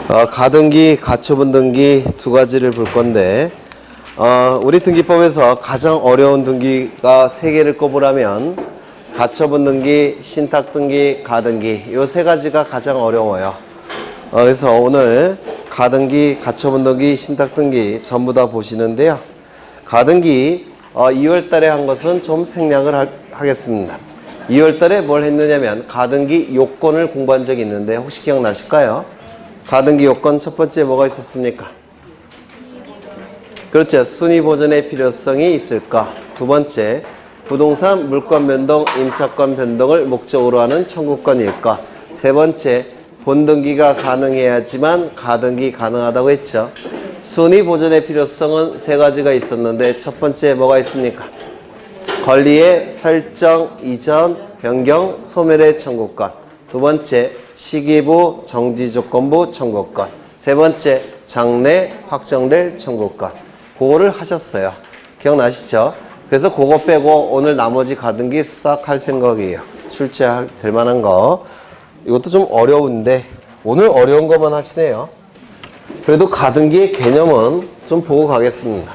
가등기, 가처분 등기 두 가지를 볼 건데, 우리 등기법에서 가장 어려운 등기가 세 개를 꼽으라면 가처분 등기, 신탁 등기, 가등기 이 세 가지가 가장 어려워요. 그래서 오늘 가등기, 가처분 등기, 신탁 등기 전부 다 보시는데요. 가등기 2월 달에 한 것은 좀 생략을 하겠습니다. 2월 달에 뭘 했느냐면 가등기 요건을 공부한 적이 있는데 혹시 기억나실까요? 가등기 요건 첫 번째 뭐가 있었습니까? 그렇죠. 순위 보존의 필요성이 있을까? 두 번째, 부동산 물권 변동, 임차권 변동을 목적으로 하는 청구권일까? 세 번째, 본등기가 가능해야지만 가등기 가능하다고 했죠. 순위 보존의 필요성은 세 가지가 있었는데 첫 번째 뭐가 있습니까? 권리의 설정, 이전, 변경, 소멸의 청구권. 두 번째, 시기부, 정지조건부 청구권. 세 번째, 장래 확정될 청구권. 그거를 하셨어요. 기억나시죠? 그래서 그거 빼고 오늘 나머지 가등기 싹 할 생각이에요. 출제될 만한 거. 이것도 좀 어려운데 오늘 어려운 것만 하시네요. 그래도 가등기의 개념은 좀 보고 가겠습니다.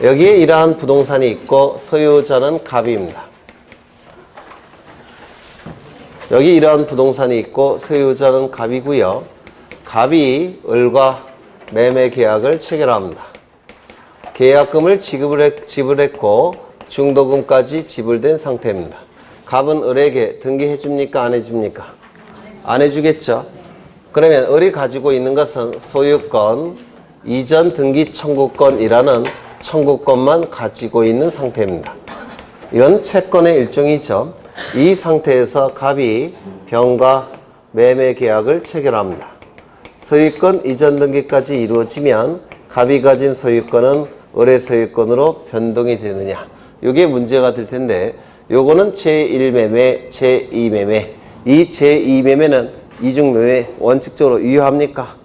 여기에 이러한 부동산이 있고 소유자는 갑입니다. 여기 이러한 부동산이 있고 소유자는 갑이고요. 갑이 을과 매매 계약을 체결합니다. 계약금을 지불했고 중도금까지 지불된 상태입니다. 갑은 을에게 등기해 줍니까? 안 해줍니까? 안 해주겠죠. 그러면 을이 가지고 있는 것은 소유권, 이전 등기 청구권이라는 청구권만 가지고 있는 상태입니다. 이건 채권의 일종이죠. 이 상태에서 갑이 병과 매매 계약을 체결합니다. 소유권 이전 등기까지 이루어지면 갑이 가진 소유권은 을의 소유권으로 변동이 되느냐. 이게 문제가 될 텐데 요거는 제1매매, 제2매매. 이 제2매매는 이중매매 원칙적으로 유효합니까?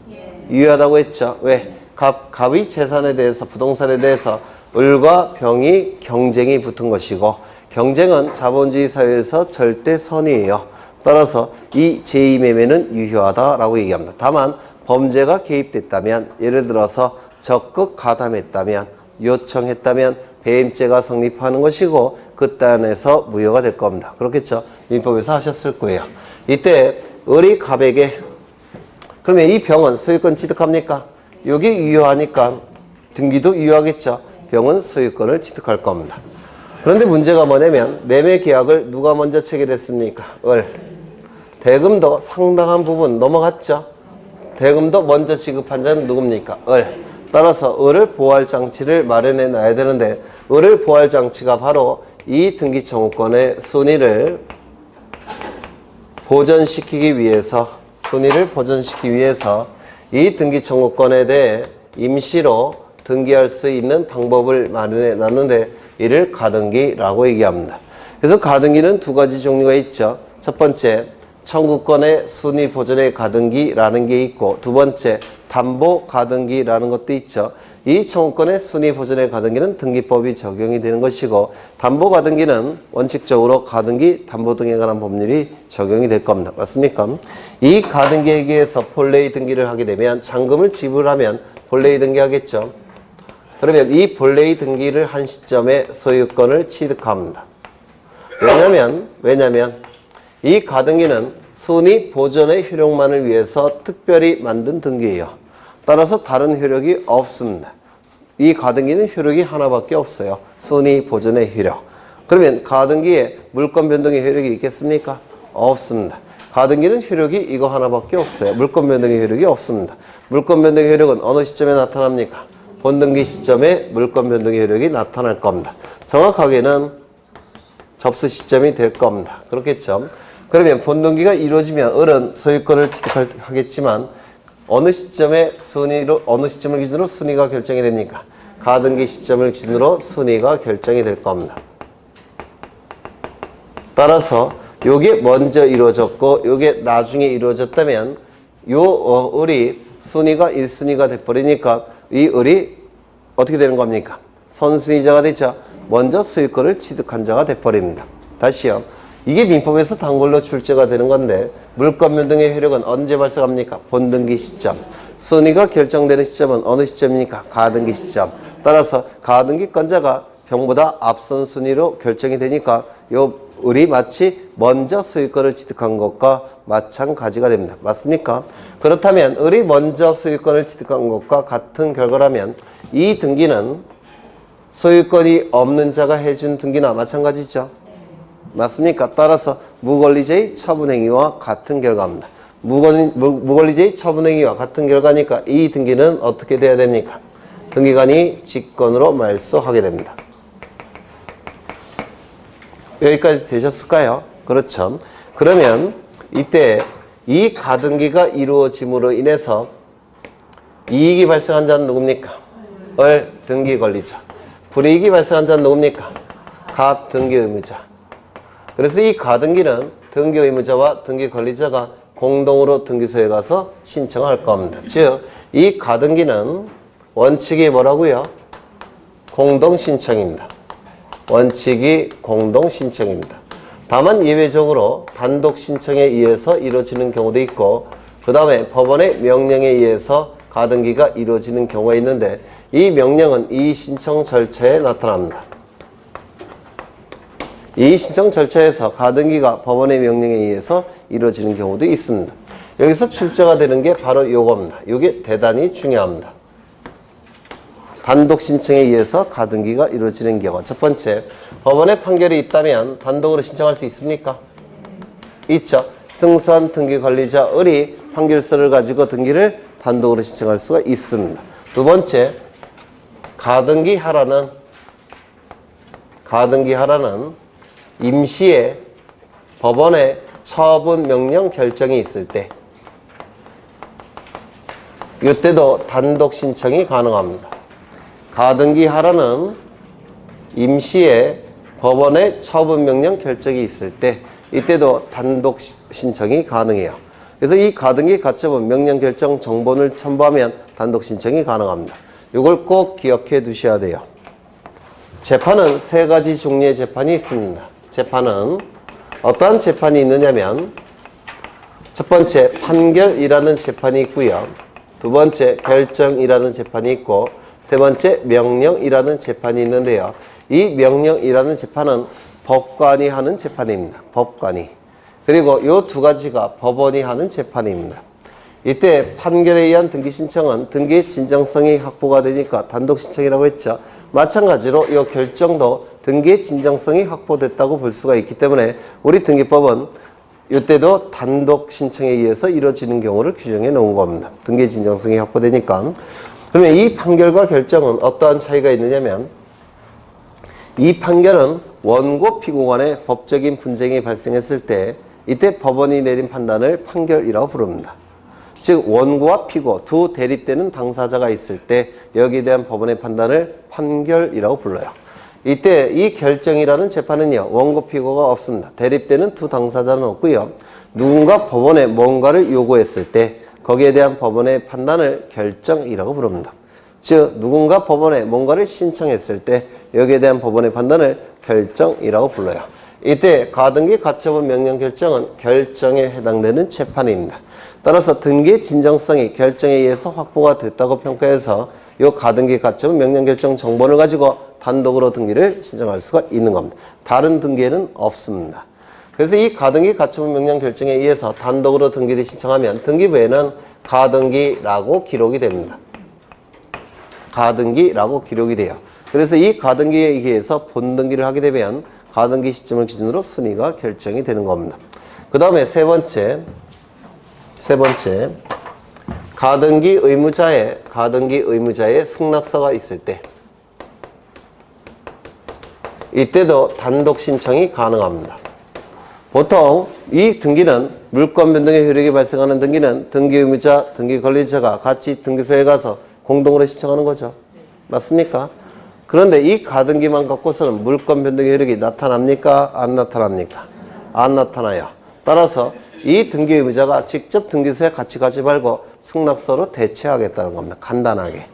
유효하다고 했죠. 왜? 갑의 재산에 대해서 부동산에 대해서 을과 병이 경쟁이 붙은 것이고 경쟁은 자본주의 사회에서 절대 선이에요. 따라서 이 제2매매는 유효하다라고 얘기합니다. 다만 범죄가 개입됐다면 예를 들어서 적극 가담했다면 요청했다면 배임죄가 성립하는 것이고 그때 안에서 무효가 될 겁니다. 그렇겠죠? 민법에서 하셨을 거예요. 이때 을이 갑에게 그러면 이 병은 소유권 취득합니까? 여기 유효하니까 등기도 유효하겠죠? 병은 소유권을 취득할 겁니다. 그런데 문제가 뭐냐면 매매 계약을 누가 먼저 체결했습니까? 을. 대금도 상당한 부분 넘어갔죠? 대금도 먼저 지급한 자는 누굽니까? 을. 따라서 을을 보호할 장치를 마련해 놔야 되는데 을을 보호할 장치가 바로 이 등기 청구권의 순위를 보존시키기 위해서 이 등기 청구권에 대해 임시로 등기할 수 있는 방법을 마련해 놨는데 이를 가등기라고 얘기합니다. 그래서 가등기는 두 가지 종류가 있죠. 첫 번째, 청구권의 순위 보존의 가등기라는 게 있고 두 번째, 담보 가등기라는 것도 있죠. 이 청구권의 순위 보존의 가등기는 등기법이 적용이 되는 것이고 담보 가등기는 원칙적으로 가등기, 담보 등에 관한 법률이 적용이 될 겁니다. 맞습니까? 이 가등기에 의해서 본래의 등기를 하게 되면 잔금을 지불하면 본래의 등기하겠죠. 그러면 이 본래의 등기를 한 시점에 소유권을 취득합니다. 왜냐면 이 가등기는 순위 보존의 효력만을 위해서 특별히 만든 등기예요. 따라서 다른 효력이 없습니다. 이 가등기는 효력이 하나밖에 없어요. 순위 보존의 효력. 그러면 가등기에 물권 변동의 효력이 있겠습니까? 없습니다. 가등기는 효력이 이거 하나밖에 없어요. 물권 변동의 효력이 없습니다. 물권 변동의 효력은 어느 시점에 나타납니까? 본등기 시점에 물권 변동의 효력이 나타날 겁니다. 정확하게는 접수 시점이 될 겁니다. 그렇겠죠? 그러면 본등기가 이루어지면 을은 소유권을 취득하겠지만 어느 시점을 기준으로 순위가 결정이 됩니까? 가등기 시점을 기준으로 순위가 결정이 될 겁니다. 따라서 요게 먼저 이루어졌고 요게 나중에 이루어졌다면 을이 순위가 1순위가 돼버리니까 이 을이 어떻게 되는 겁니까? 선순위자가 되죠. 먼저 소유권을 취득한 자가 돼버립니다. 다시요. 이게 민법에서 단골로 출제가 되는 건데 물권 변동의 효력은 언제 발생합니까? 본등기 시점. 순위가 결정되는 시점은 어느 시점입니까? 가등기 시점. 따라서 가등기권자가 병보다 앞선 순위로 결정이 되니까 요 을이 마치 먼저 소유권을 취득한 것과 마찬가지가 됩니다. 맞습니까? 그렇다면 을이 먼저 소유권을 취득한 것과 같은 결과라면 이 등기는 소유권이 없는 자가 해준 등기나 마찬가지죠. 맞습니까? 따라서 무권리자의 처분행위와 같은 결과입니다. 무권리자의 처분행위와 같은 결과니까 이 등기는 어떻게 돼야 됩니까? 등기관이 직권으로 말소하게 됩니다. 여기까지 되셨을까요? 그렇죠. 그러면 이때 이 가등기가 이루어짐으로 인해서 이익이 발생한 자는 누굽니까? 을 등기 권리자. 불이익이 발생한 자는 누굽니까? 갑 등기 의무자. 그래서 이 가등기는 등기 의무자와 등기 권리자가 공동으로 등기소에 가서 신청할 겁니다. 즉, 이 가등기는 원칙이 뭐라고요? 공동 신청입니다. 원칙이 공동 신청입니다. 다만 예외적으로 단독 신청에 의해서 이루어지는 경우도 있고 그 다음에 법원의 명령에 의해서 가등기가 이루어지는 경우가 있는데 이 명령은 이 신청 절차에 나타납니다. 이 신청 절차에서 가등기가 법원의 명령에 의해서 이루어지는 경우도 있습니다. 여기서 출제가 되는 게 바로 요겁니다. 이게 대단히 중요합니다. 단독 신청에 의해서 가등기가 이루어지는 경우. 첫 번째, 법원의 판결이 있다면 단독으로 신청할 수 있습니까? 있죠. 승소한 등기 관리자 을이 판결서를 가지고 등기를 단독으로 신청할 수가 있습니다. 두 번째, 가등기 하라는 임시에 법원의 처분 명령 결정이 있을 때 이때도 단독 신청이 가능합니다. 가등기 하라는 임시에 법원의 처분 명령 결정이 있을 때 이때도 단독 신청이 가능해요. 그래서 이 가등기 가처분 명령 결정 정본을 첨부하면 단독 신청이 가능합니다. 이걸 꼭 기억해 두셔야 돼요. 재판은 세 가지 종류의 재판이 있습니다. 재판은 어떠한 재판이 있느냐면 첫 번째 판결이라는 재판이 있고요. 두 번째 결정이라는 재판이 있고 세 번째 명령이라는 재판이 있는데요. 이 명령이라는 재판은 법관이 하는 재판입니다. 법관이. 그리고 이 두 가지가 법원이 하는 재판입니다. 이때 판결에 의한 등기 신청은 등기의 진정성이 확보가 되니까 단독 신청이라고 했죠. 마찬가지로 이 결정도 등기의 진정성이 확보됐다고 볼 수가 있기 때문에 우리 등기법은 이때도 단독 신청에 의해서 이루어지는 경우를 규정해 놓은 겁니다. 등기의 진정성이 확보되니까. 그러면 이 판결과 결정은 어떠한 차이가 있느냐면 이 판결은 원고 피고 간의 법적인 분쟁이 발생했을 때 이때 법원이 내린 판단을 판결이라고 부릅니다. 즉 원고와 피고 두 대립되는 당사자가 있을 때 여기에 대한 법원의 판단을 판결이라고 불러요. 이때 이 결정이라는 재판은요. 원고 피고가 없습니다. 대립되는 두 당사자는 없고요. 누군가 법원에 뭔가를 요구했을 때 거기에 대한 법원의 판단을 결정이라고 부릅니다. 즉 누군가 법원에 뭔가를 신청했을 때 여기에 대한 법원의 판단을 결정이라고 불러요. 이때 가등기 가처분 명령 결정은 결정에 해당되는 재판입니다. 따라서 등기의 진정성이 결정에 의해서 확보가 됐다고 평가해서 이 가등기 가처분 명령 결정 정본을 가지고 단독으로 등기를 신청할 수가 있는 겁니다. 다른 등기에는 없습니다. 그래서 이 가등기 가처분 명령 결정에 의해서 단독으로 등기를 신청하면 등기부에는 가등기라고 기록이 됩니다. 가등기라고 기록이 돼요. 그래서 이 가등기에 의해서 본등기를 하게 되면 가등기 시점을 기준으로 순위가 결정이 되는 겁니다. 그 다음에 세 번째 가등기 의무자의 승낙서가 있을 때 이때도 단독 신청이 가능합니다. 보통 이 등기는 물권 변동의 효력이 발생하는 등기는 등기 의무자, 등기 권리자가 같이 등기소에 가서 공동으로 신청하는 거죠. 맞습니까? 그런데 이 가등기만 갖고서는 물권 변동의 효력이 나타납니까? 안 나타납니까? 안 나타나요. 따라서 이 등기 의무자가 직접 등기소에 같이 가지 말고 승낙서로 대체하겠다는 겁니다. 간단하게.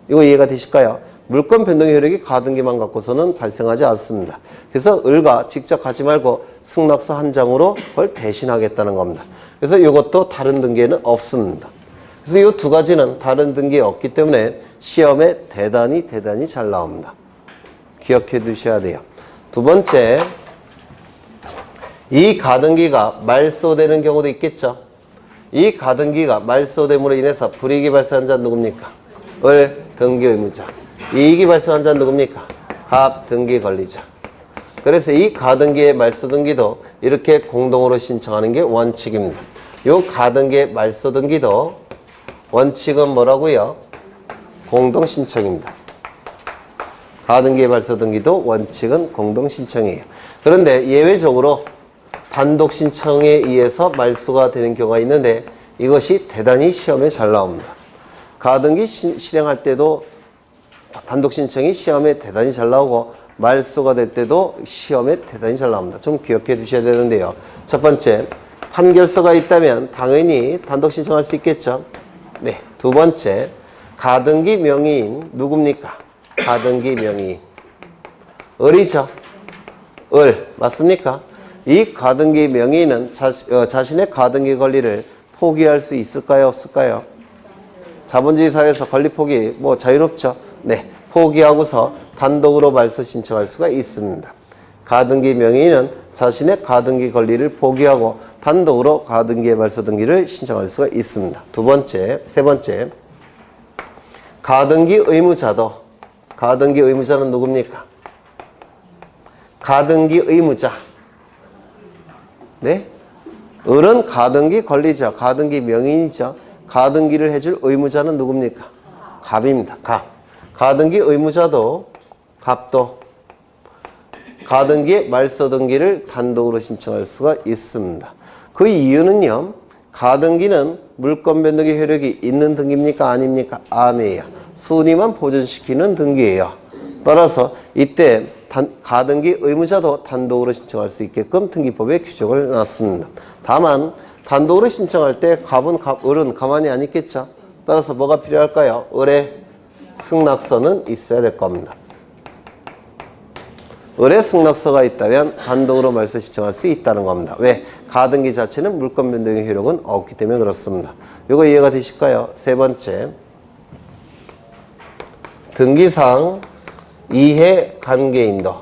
이거 이해가 되실까요? 물권 변동의 효력이 가등기만 갖고서는 발생하지 않습니다. 그래서 을과 직접 가지 말고 승낙서 한 장으로 그걸 대신하겠다는 겁니다. 그래서 이것도 다른 등기에는 없습니다. 그래서 이 두 가지는 다른 등기에 없기 때문에 시험에 대단히 잘 나옵니다. 기억해 두셔야 돼요. 두 번째, 이 가등기가 말소되는 경우도 있겠죠. 이 가등기가 말소됨으로 인해서 불이익이 발생한 자는 누굽니까? 을 등기 의무자. 이익이 발생한 자는 누굽니까? 갑 등기 권리자. 그래서 이 가등기의 말소등기도 이렇게 공동으로 신청하는 게 원칙입니다. 이 가등기의 말소등기도 원칙은 뭐라고요? 공동신청입니다. 가등기의 말소등기도 원칙은 공동신청이에요. 그런데 예외적으로 단독 신청에 의해서 말소가 되는 경우가 있는데 이것이 대단히 시험에 잘 나옵니다. 가등기 실행할 때도 단독 신청이 시험에 대단히 잘 나오고 말소가 될 때도 시험에 대단히 잘 나옵니다. 좀 기억해 두셔야 되는데요. 첫 번째, 판결서가 있다면 당연히 단독 신청할 수 있겠죠. 네. 두 번째, 가등기 명의인 누굽니까? 가등기 명의인 을이죠. 을 맞습니까? 이 가등기 명의인은 자신의 가등기 권리를 포기할 수 있을까요? 없을까요? 자본주의 사회에서 권리 포기 뭐 자유롭죠. 네, 포기하고서 단독으로 말소 신청할 수가 있습니다. 가등기 명의인은 자신의 가등기 권리를 포기하고 단독으로 가등기의 말소 등기를 신청할 수가 있습니다. 세 번째, 가등기 의무자도, 가등기 의무자는 누굽니까? 가등기 의무자. 네? 을은 가등기 권리자, 가등기 명의인이죠. 가등기를 해줄 의무자는 누굽니까? 갑입니다. 갑. 가등기 의무자도, 갑도 가등기의 말소 등기를 단독으로 신청할 수가 있습니다. 그 이유는요, 가등기는 물권 변동의 효력이 있는 등기입니까? 아닙니까? 아니에요. 순위만 보존시키는 등기예요. 따라서 이때 가등기 의무자도 단독으로 신청할 수 있게끔 등기법에 규정을 놨습니다. 다만 단독으로 신청할 때 을은 가만히 안 있겠죠. 따라서 뭐가 필요할까요? 을의 승낙서는 있어야 될 겁니다. 을의 승낙서가 있다면 단독으로 말소 신청할 수 있다는 겁니다. 왜? 가등기 자체는 물권 변동의 효력은 없기 때문에 그렇습니다. 이거 이해가 되실까요? 세 번째, 등기상 이해관계인도,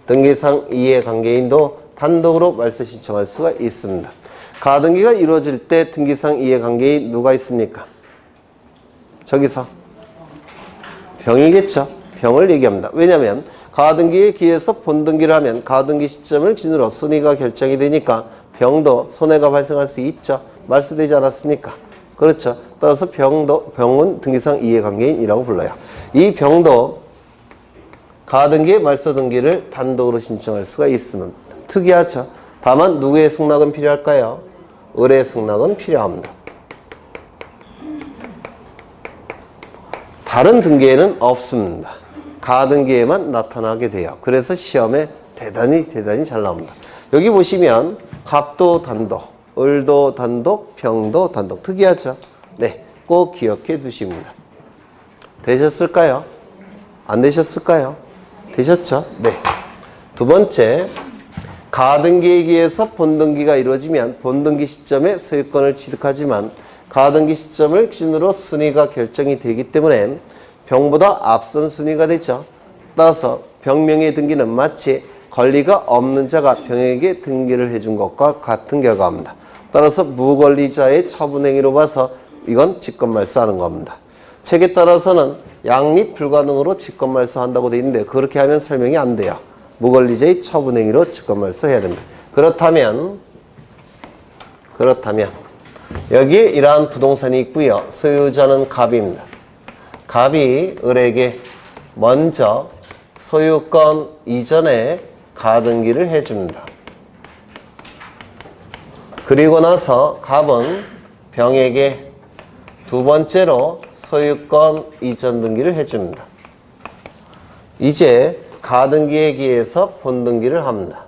등기상 이해관계인도 단독으로 말소 신청할 수가 있습니다. 가등기가 이루어질 때 등기상 이해관계인 누가 있습니까? 저기서 병이겠죠. 병을 얘기합니다. 왜냐하면 가등기에 기해서 본등기를 하면 가등기 시점을 기준으로 순위가 결정이 되니까 병도 손해가 발생할 수 있죠. 말소되지 않았습니까? 그렇죠. 따라서 병은 등기상 이해관계인이라고 불러요. 이 병도 가등기의 말소 등기를 단독으로 신청할 수가 있으면 특이하죠. 다만 누구의 승낙은 필요할까요? 을의 승낙은 필요합니다. 다른 등기에는 없습니다. 가등기에만 나타나게 돼요. 그래서 시험에 대단히 잘 나옵니다. 여기 보시면 갑도 단독, 을도 단독, 병도 단독. 특이하죠? 네, 꼭 기억해 두십니다. 되셨을까요? 안 되셨을까요? 되셨죠? 네. 두 번째, 가등기에 의해서 본등기가 이루어지면 본등기 시점에 소유권을 취득하지만 가등기 시점을 기준으로 순위가 결정이 되기 때문에 병보다 앞선 순위가 되죠. 따라서 병명의 등기는 마치 권리가 없는 자가 병에게 등기를 해준 것과 같은 결과입니다. 따라서 무권리자의 처분행위로 봐서 이건 직권말소하는 겁니다. 책에 따라서는 양립 불가능으로 직권말소한다고 되어 있는데 그렇게 하면 설명이 안 돼요. 무권리자의 처분행위로 직권말소해야 됩니다. 그렇다면 여기에 이러한 부동산이 있고요. 소유자는 갑입니다. 갑이 을에게 먼저 소유권 이전에 가등기를 해줍니다. 그리고 나서 갑은 병에게 두 번째로 소유권 이전 등기를 해줍니다. 이제 가등기에 기해서 본등기를 합니다.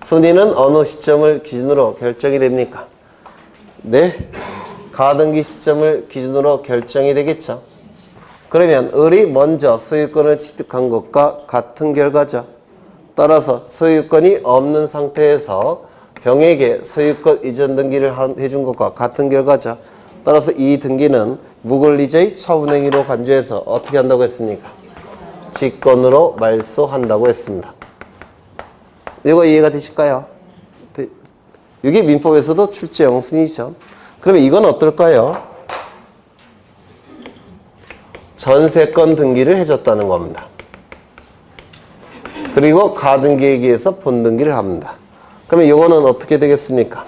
순위는 어느 시점을 기준으로 결정이 됩니까? 네, 가등기 시점을 기준으로 결정이 되겠죠. 그러면 을이 먼저 소유권을 취득한 것과 같은 결과죠. 따라서 소유권이 없는 상태에서 병에게 소유권 이전 등기를 해준 것과 같은 결과죠. 따라서 이 등기는 무권리자의 처분행위로 간주해서 어떻게 한다고 했습니까? 직권으로 말소한다고 했습니다. 이거 이해가 되실까요? 이게 민법에서도 출제 영순이죠. 그러면 이건 어떨까요? 전세권 등기를 해줬다는 겁니다. 그리고 가등기에 의해서 본등기를 합니다. 그러면 이거는 어떻게 되겠습니까?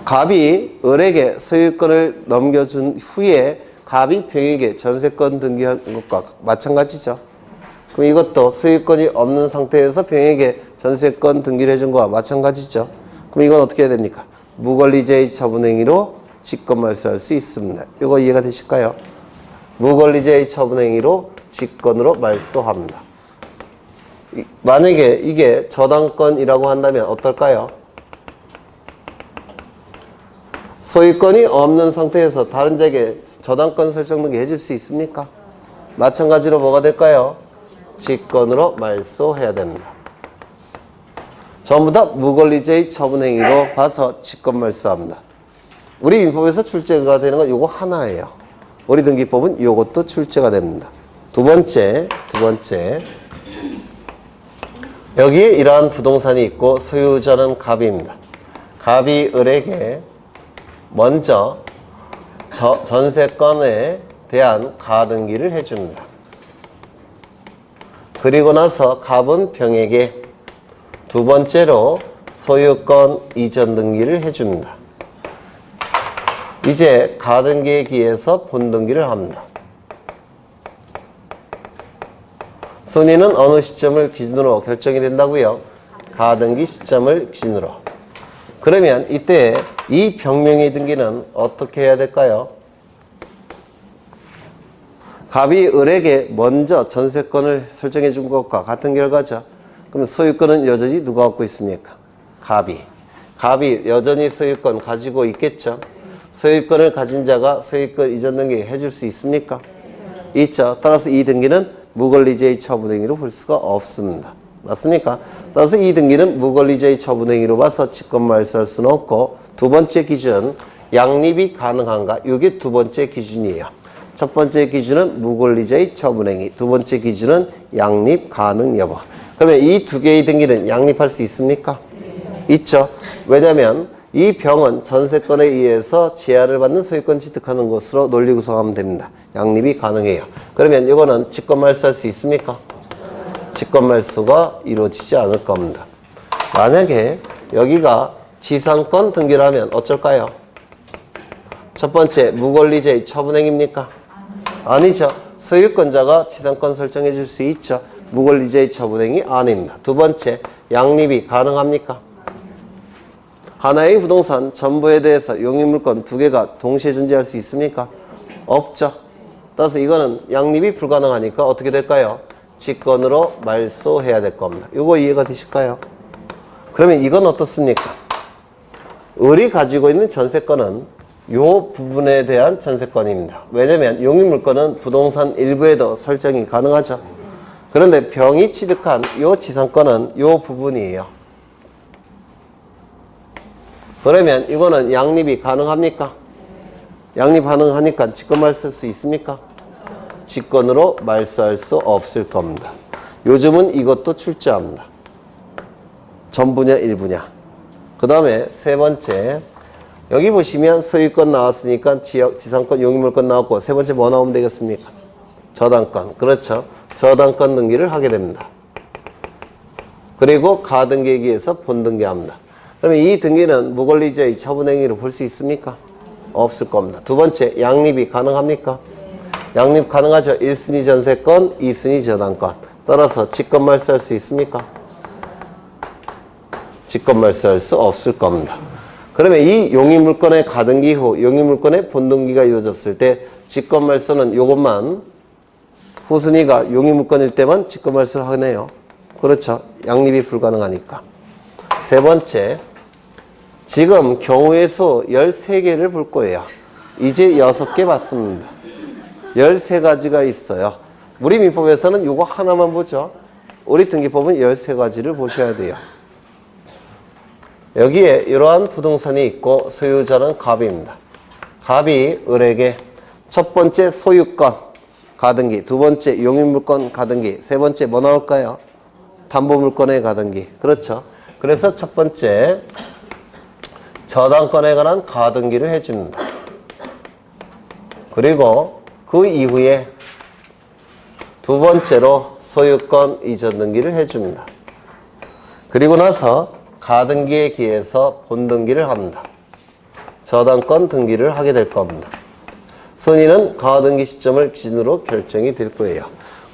갑이 을에게 소유권을 넘겨준 후에 갑이 병에게 전세권 등기한 것과 마찬가지죠. 그럼 이것도 소유권이 없는 상태에서 병에게 전세권 등기를 해준 것과 마찬가지죠. 그럼 이건 어떻게 해야 됩니까? 무권리자의 처분행위로 직권말소할 수 있습니다. 이거 이해가 되실까요? 무권리자의 처분행위로 직권으로 말소합니다. 만약에 이게 저당권이라고 한다면 어떨까요? 소유권이 없는 상태에서 다른 자에게 저당권 설정 등기 해줄 수 있습니까? 마찬가지로 뭐가 될까요? 직권으로 말소해야 됩니다. 전부 다 무권리자의 처분행위로 봐서 직권말소합니다. 우리 민법에서 출제가 되는 건 요거 하나예요. 우리 등기법은 요것도 출제가 됩니다. 두 번째. 여기에 이러한 부동산이 있고 소유자는 갑입니다. 갑이 을에게 먼저 전세권에 대한 가등기를 해줍니다. 그리고 나서 갑은 병에게 두 번째로 소유권 이전 등기를 해줍니다. 이제 가등기에 기해서 본등기를 합니다. 순위는 어느 시점을 기준으로 결정이 된다고요? 가등기 시점을 기준으로. 그러면 이때 이 병명의 등기는 어떻게 해야 될까요? 갑이 을에게 먼저 전세권을 설정해 준 것과 같은 결과죠. 그럼 소유권은 여전히 누가 갖고 있습니까? 갑이 여전히 소유권 가지고 있겠죠. 소유권을 가진 자가 소유권 이전 등기 해줄 수 있습니까? 있죠. 따라서 이 등기는 무권리자의 처분행위로 볼 수가 없습니다. 맞습니까? 따라서 이 등기는 무권리자의 처분행위로 봐서 직권말소할 수는 없고, 두 번째 기준, 양립이 가능한가? 이게 두 번째 기준이에요. 첫 번째 기준은 무권리자의 처분행위, 두 번째 기준은 양립 가능 여부. 그러면 이 두 개의 등기는 양립할 수 있습니까? 있죠. 왜냐하면 이 병은 전세권에 의해서 제한을 받는 소유권 취득하는 것으로 논리 구성하면 됩니다. 양립이 가능해요. 그러면 이거는 직권말소할 수 있습니까? 직권말소가 이루어지지 않을 겁니다. 만약에 여기가 지상권 등기라면 어쩔까요? 첫 번째, 무권리자의 처분행위입니까? 아니죠. 소유권자가 지상권 설정해 줄 수 있죠. 무권리자의 처분행위 아닙니다. 두 번째, 양립이 가능합니까? 하나의 부동산 전부에 대해서 용의물권 두 개가 동시에 존재할 수 있습니까? 없죠. 따라서 이거는 양립이 불가능하니까 어떻게 될까요? 직권으로 말소해야 될 겁니다. 이거 이해가 되실까요? 그러면 이건 어떻습니까? 을이 가지고 있는 전세권은 요 부분에 대한 전세권입니다. 왜냐면 용의물권은 부동산 일부에도 설정이 가능하죠. 그런데 병이 취득한 요 지상권은 요 부분이에요. 그러면 이거는 양립이 가능합니까? 양립 가능하니까 직권말소할 수 있습니까? 직권으로 말소할 수 없을 겁니다. 요즘은 이것도 출제합니다. 전부냐 일부냐. 그 다음에 세 번째, 여기 보시면 소유권 나왔으니까 지상권 용의물권 나왔고, 세 번째 뭐 나오면 되겠습니까? 저당권. 그렇죠. 저당권 등기를 하게 됩니다. 그리고 가등기에 의해서 본등기합니다. 그러면 이 등기는 무권리자의 처분행위로 볼 수 있습니까? 없을 겁니다. 두 번째, 양립이 가능합니까? 양립 가능하죠. 1순위 전세권, 2순위 저당권. 따라서 직권말소할 수 있습니까? 직권말소할 수 없을 겁니다. 그러면 이 용의물권의 가등기 후 용의물권의 본등기가 이루어졌을 때 직권말소는 요것만, 후순위가 용의물권일 때만 직권말소를 하네요. 그렇죠. 양립이 불가능하니까. 세 번째, 지금 경우의 수 13개를 볼 거예요. 이제 6개 봤습니다. 13가지가 있어요. 우리 민법에서는 요거 하나만 보죠. 우리 등기법은 13가지를 보셔야 돼요. 여기에 이러한 부동산이 있고 소유자는 갑입니다. 갑이 을에게 첫 번째 소유권 가등기, 두 번째 용익물권 가등기, 세 번째 뭐 나올까요? 담보물권의 가등기. 그렇죠. 그래서 첫 번째 저당권에 관한 가등기를 해줍니다. 그리고 그 이후에 두 번째로 소유권 이전 등기를 해줍니다. 그리고 나서 가등기에 기해서 본등기를 합니다. 저당권 등기를 하게 될 겁니다. 순위는 가등기 시점을 기준으로 결정이 될 거예요.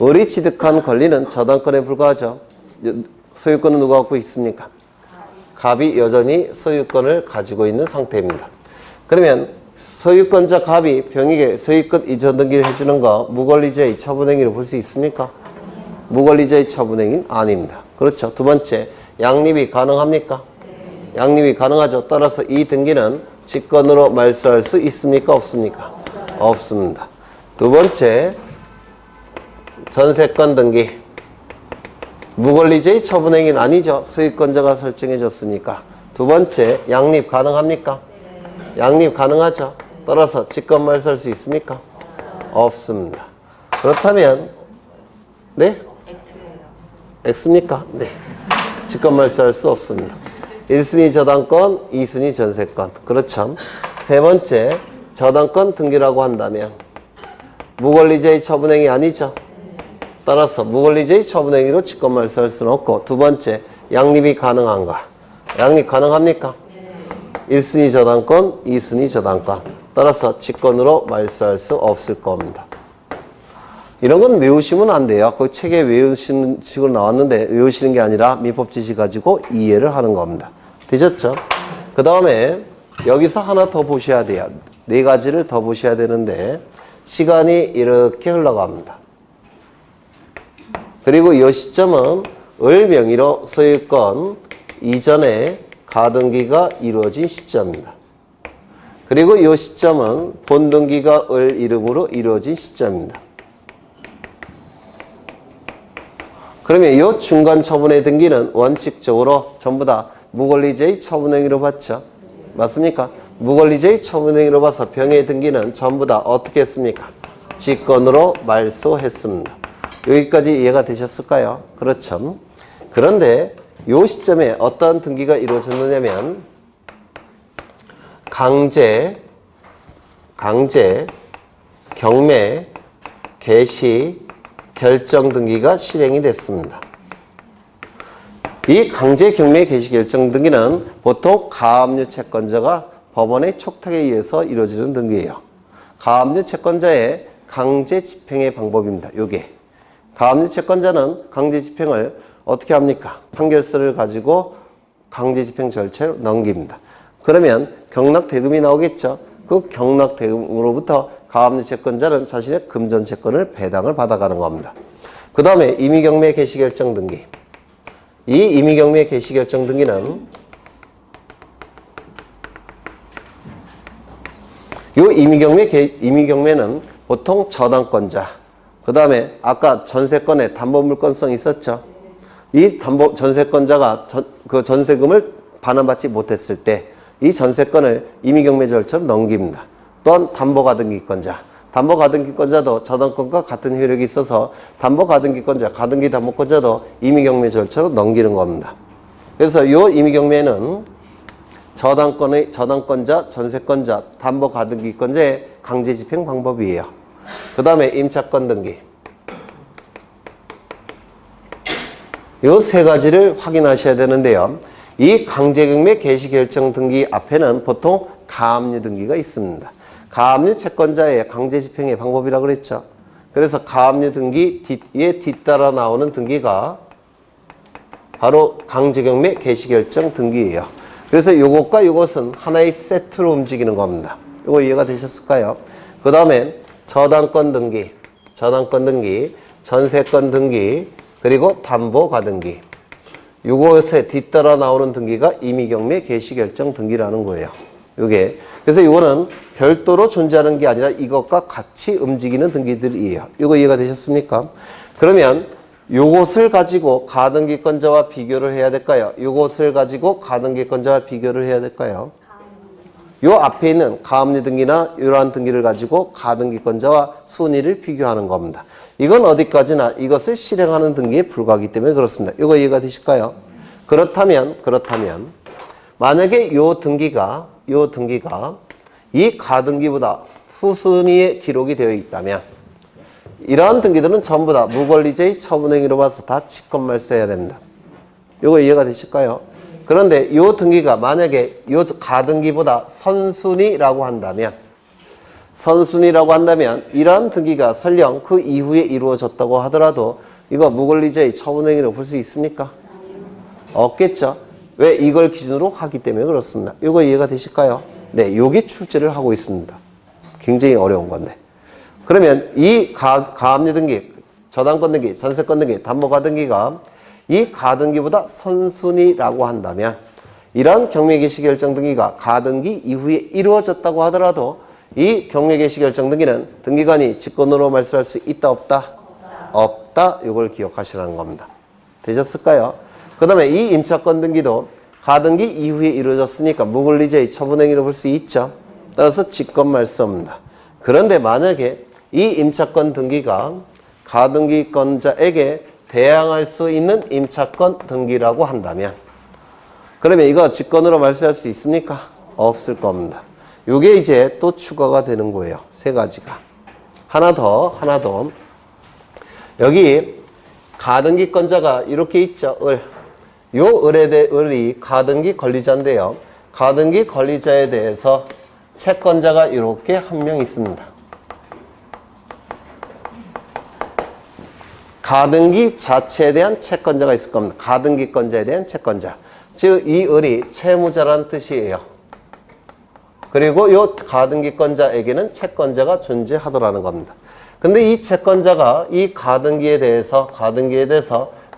을이 취득한 권리는 저당권에 불과하죠. 소유권은 누가 갖고 있습니까? 갑이 여전히 소유권을 가지고 있는 상태입니다. 그러면 소유권자 갑이 병에게 소유권 이전 등기를 해주는 거 무권리자의 처분행위로 볼 수 있습니까? 무권리자의 처분행위는 아닙니다. 그렇죠. 두 번째, 양립이 가능합니까? 양립이 가능하죠. 따라서 이 등기는 직권으로 말소할 수 있습니까? 없습니까? 없습니다. 두 번째, 전세권 등기. 무권리자의 처분행위는 아니죠. 소유권자가 설정해줬으니까. 두 번째, 양립 가능합니까? 양립 가능하죠. 따라서 직권 말소할 수 있습니까? 없습니다. 그렇다면 네? X입니까? 네. 직권 말소할 수 없습니다. 1순위 저당권, 2순위 전세권. 그렇죠. 세 번째, 저당권 등기라고 한다면 무권리자의 처분행위 아니죠. 따라서 무권리자의 처분행위로 직권 말소할 수는 없고, 두 번째, 양립이 가능한가? 양립 가능합니까? 1순위 저당권, 2순위 저당권. 따라서 직권으로 말소할 수 없을 겁니다. 이런 건 외우시면 안 돼요. 그 책에 외우시는 식으로 나왔는데 외우시는 게 아니라 민법 지식 가지고 이해를 하는 겁니다. 되셨죠? 그 다음에 여기서 하나 더 보셔야 돼요. 4가지를 더 보셔야 되는데 시간이 이렇게 흘러갑니다. 그리고 이 시점은 을 명의로 소유권 이전에 가등기가 이루어진 시점입니다. 그리고 이 시점은 본등기가 을 이름으로 이루어진 시점입니다. 그러면 이 중간 처분의 등기는 원칙적으로 전부 다 무권리자의 처분행위로 봤죠. 맞습니까? 무권리자의 처분행위로 봐서 병의 등기는 전부 다 어떻게 했습니까? 직권으로 말소했습니다. 여기까지 이해가 되셨을까요? 그렇죠. 그런데 이 시점에 어떤 등기가 이루어졌느냐면 강제, 경매, 개시, 결정 등기가 실행이 됐습니다. 이 강제, 경매, 개시, 결정 등기는 보통 가압류 채권자가 법원의 촉탁에 의해서 이루어지는 등기예요. 가압류 채권자의 강제 집행의 방법입니다. 요게. 가압류 채권자는 강제 집행을 어떻게 합니까? 판결서를 가지고 강제 집행 절차로 넘깁니다. 그러면 경락대금이 나오겠죠. 그 경락대금으로부터 가압류 채권자는 자신의 금전 채권을 배당을 받아가는 겁니다. 그 다음에 임의경매 개시결정 등기. 이 임의경매 개시결정 등기는 임의경매는 보통 저당권자, 그 다음에 아까 전세권에 담보물권성 있었죠. 이 전세권자가 그 전세금을 반환받지 못했을 때 이 전세권을 임의경매 절차로 넘깁니다. 또한 담보가등기권자. 담보가등기권자도 저당권과 같은 효력이 있어서 담보가등기권자, 가등기 담보권자도 임의경매 절차로 넘기는 겁니다. 그래서 이 임의경매는 저당권자, 전세권자, 담보가등기권자의 강제집행 방법이에요. 그 다음에 임차권 등기. 이 3가지를 확인하셔야 되는데요. 이 강제경매 개시결정 등기 앞에는 보통 가압류 등기가 있습니다. 가압류 채권자의 강제집행의 방법이라고 그랬죠. 그래서 가압류 등기에 뒤따라 나오는 등기가 바로 강제경매 개시결정 등기예요. 그래서 요것과 요것은 하나의 세트로 움직이는 겁니다. 요거 이해가 되셨을까요? 그 다음에 저당권 등기, 전세권 등기, 그리고 담보가등기. 요것에 뒤따라 나오는 등기가 임의경매 개시결정 등기라는 거예요. 요게. 그래서 이거는 별도로 존재하는 게 아니라 이것과 같이 움직이는 등기들이에요. 이거 이해가 되셨습니까? 그러면 요것을 가지고 가등기권자와 비교를 해야 될까요? 요것을 가지고 가등기권자와 비교를 해야 될까요? 요 앞에 있는 가압류 등기나 이러한 등기를 가지고 가등기권자와 순위를 비교하는 겁니다. 이건 어디까지나 이것을 실행하는 등기에 불과하기 때문에 그렇습니다. 이거 이해가 되실까요? 그렇다면 만약에 요 등기가 이 가등기보다 후순위에 기록이 되어 있다면 이러한 등기들은 전부 다 무권리제의 처분행위로 봐서 다 직권말소해야 됩니다. 이거 이해가 되실까요? 그런데 이 등기가 만약에 이 가등기보다 선순위라고 한다면 이러한 등기가 설령 그 이후에 이루어졌다고 하더라도 이거 무권리제의 처분행위로 볼 수 있습니까? 없겠죠. 왜? 이걸 기준으로 하기 때문에 그렇습니다. 이거 이해가 되실까요? 네, 요게 출제를 하고 있습니다. 굉장히 어려운 건데. 그러면 이 가압류 등기, 저당권 등기, 전세권 등기, 담보가 등기가 이 가등기보다 선순위라고 한다면 이러한 경매개시결정 등기가 가등기 이후에 이루어졌다고 하더라도 이 경매개시결정 등기는 등기관이 직권으로 말소할 수 있다 없다? 없다. 이걸 기억하시라는 겁니다. 되셨을까요? 그 다음에 이 임차권 등기도 가등기 이후에 이루어졌으니까 무권리제의 처분행위로 볼 수 있죠. 따라서 직권말소입니다. 그런데 만약에 이 임차권 등기가 가등기권자에게 대항할 수 있는 임차권 등기라고 한다면 그러면 이거 직권으로 말소할 수 있습니까? 없을 겁니다. 요게 이제 또 추가가 되는 거예요. 세 가지가. 하나 더. 여기 가등기권자가 이렇게 있죠. 요 을이 가등기 권리자인데요. 가등기 권리자에 대해서 채권자가 이렇게 한 명 있습니다. 가등기 자체에 대한 채권자가 있을 겁니다. 가등기권자에 대한 채권자. 즉, 이 을이 채무자란 뜻이에요. 그리고 이 가등기권자에게는 채권자가 존재하더라는 겁니다. 근데 이 채권자가 이 가등기에 대해서